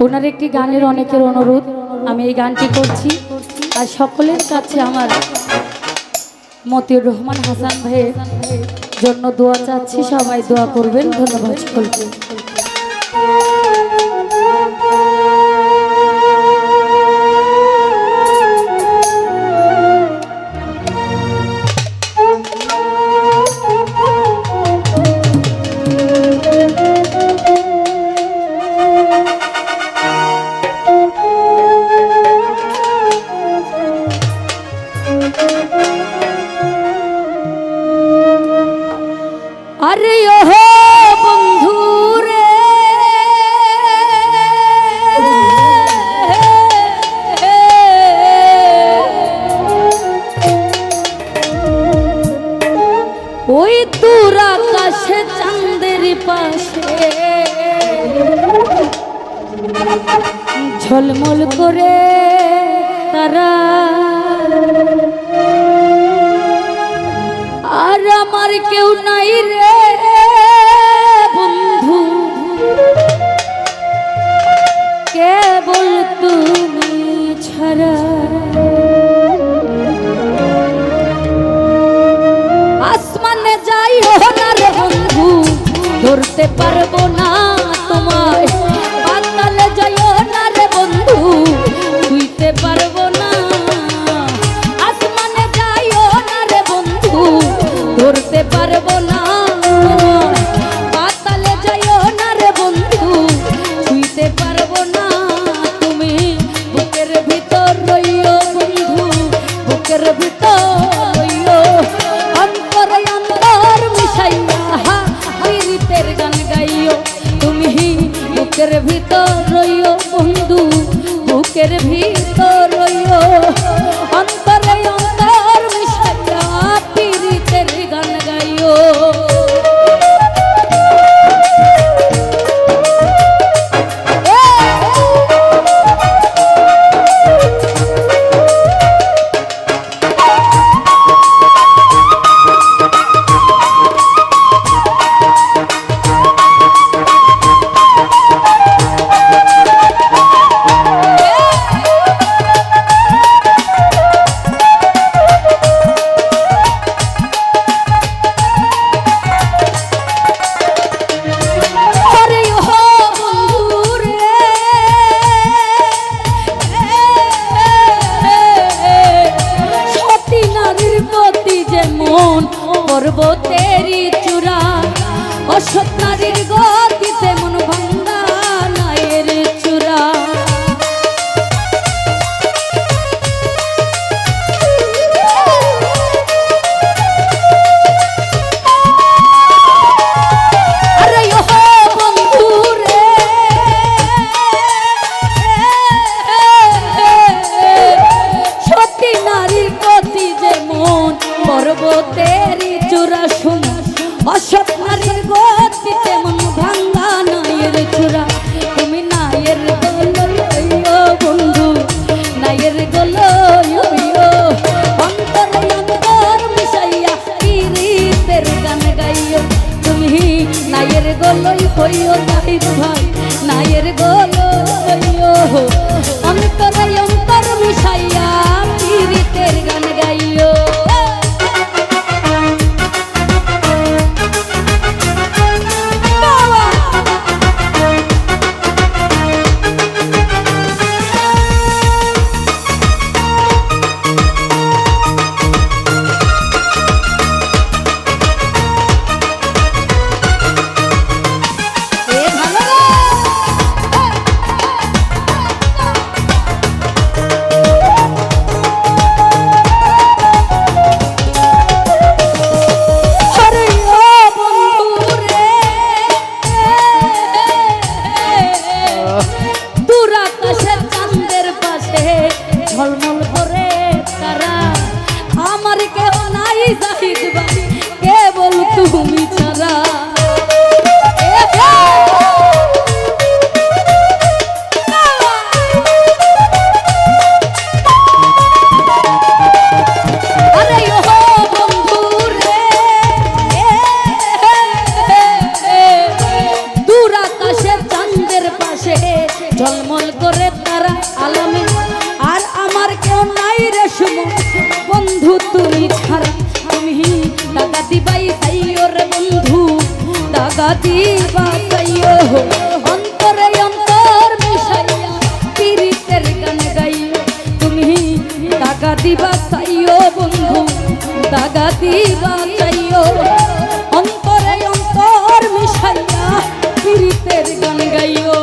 ওনার একটি গানের অনেকের অনুরোধ, আমি এই গানটি করছি। আর সকলের কাছে আমার মতিউর রহমান হাসান ভাইয়ের জন্য দোয়া চাচ্ছি, সবাই দোয়া করবেন। ধন্যবাদ সকলকে। আরে ওহো বন্ধু রে, ওই দূর আকাশে চাঁদের পাশে ঝলমল করে তারা, আর আমার কেউ নাই রে বন্ধু, কেবল তুমি ছাড়া। আসমানে যাইও না রে বন্ধু, ধরতে পারবো না তোমায়। পাতালে যাইও না রে বন্ধু, ছুঁইতে পারবো না। আসমানে যাইও না রে বন্ধু, ধরতে পারবো না। পাতালে যাইও না রে বন্ধু, ছুঁইতে পারবো না। তুমি বুকের ভিতর রইও বন্ধু, বুকের ভিতর রইও। অন্তরে অন্তর মিশাইয়া প্রীতের গান গাইও। তুমি বুকের ভিতর রইও বন্ধু, বুকের ভিতর রইও। অন্তরে অন্তর মিশাইয়া প্রীতের গান গাইও। ঝলমল করে তারা আলমে আর আমার কেউ নাই রে সুম বন্ধু তুমি ছাড়া তুমি দাগা দিবাই তাইও রে বন্ধু দাগা দিবা তাইও অন্তরে অন্তর মিশাইয়া পীড়িতের গান গাইও তুমি দাগা দিবা তাইও বন্ধু দাগা দিবা তাইও অন্তরে অন্তর মিশাইয়া পীড়িতের গান গাইও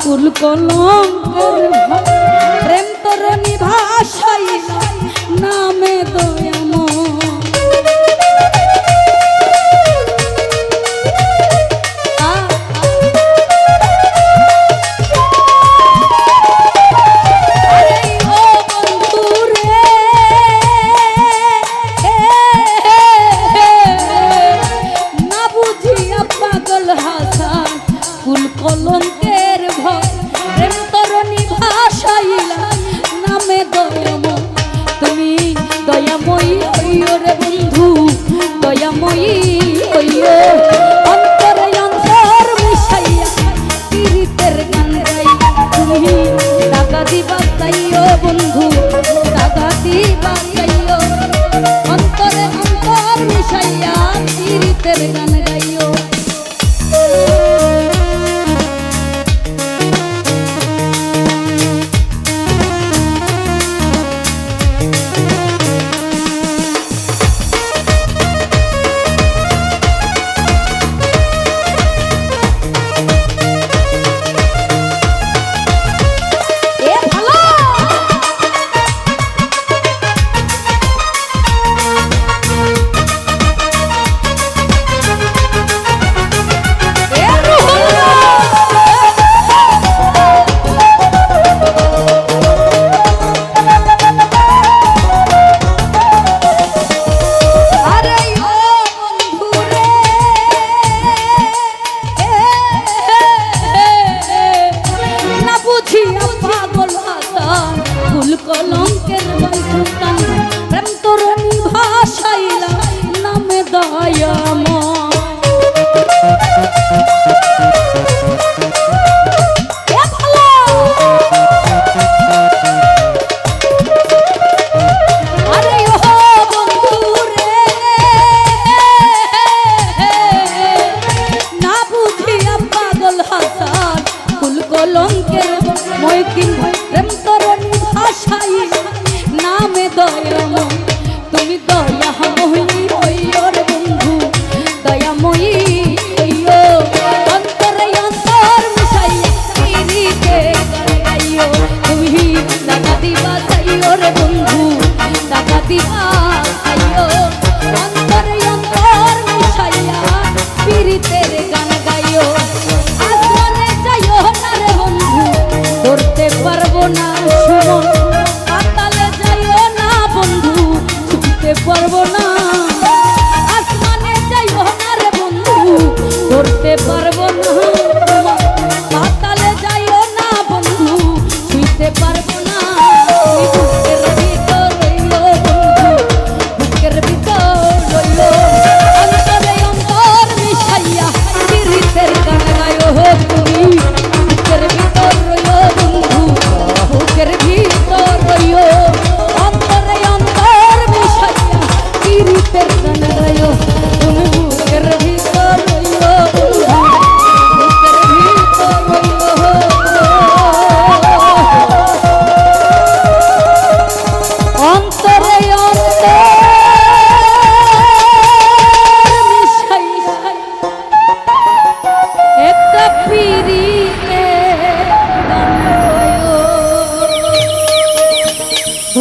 কুল কলঙ্কের প্রেম তরণী ভাষাই নামে দয়াম না বুঝিয়া পাগল হাসান কুল কলঙ্কের ভয় প্রেম তরণী ভাষাইলা নামে দয়াম তুমি দয়াময়ী হইও রে বন্ধু দয়াময়ী হইও অন্তরে অন্তর মিশাইয়া পীড়িতের গান গাই তুমি দাগা দিবা তাইও বন্ধু দাগা দিবা তাইও অন্তরে অন্তর মিশাইয়া পীড়িতের গান গাইও কলঙ্কের বন্ধুতান প্রেম তরণী ভাষাইলা নামে দয়াম আরে ও বন্ধু রে না বুঝিয়া পাগল হাসান কুল কলঙ্কের ময়কিন প্রেম তরণী ভাষাই নামে দয়াম তুমি দয়াময়ী হইও রে বন্ধু দয়াময়ী হইও অন্তরে অন্তর মিশাইয়া পীড়িতে গাইও তুমি দাগা দিবা তাইও রে বন্ধু দাগা দিবা তাইও অন্তরে অন্তর মিশাইয়া পীড়িতের গান গাইও আসমানে যাইও না রে বন্ধু ধরতে পারবো না সুমন পাতালে যাইও না বন্ধু ছুটতে পারবো না আসমানে যাইও না রে বন্ধু ধরতে পারবো না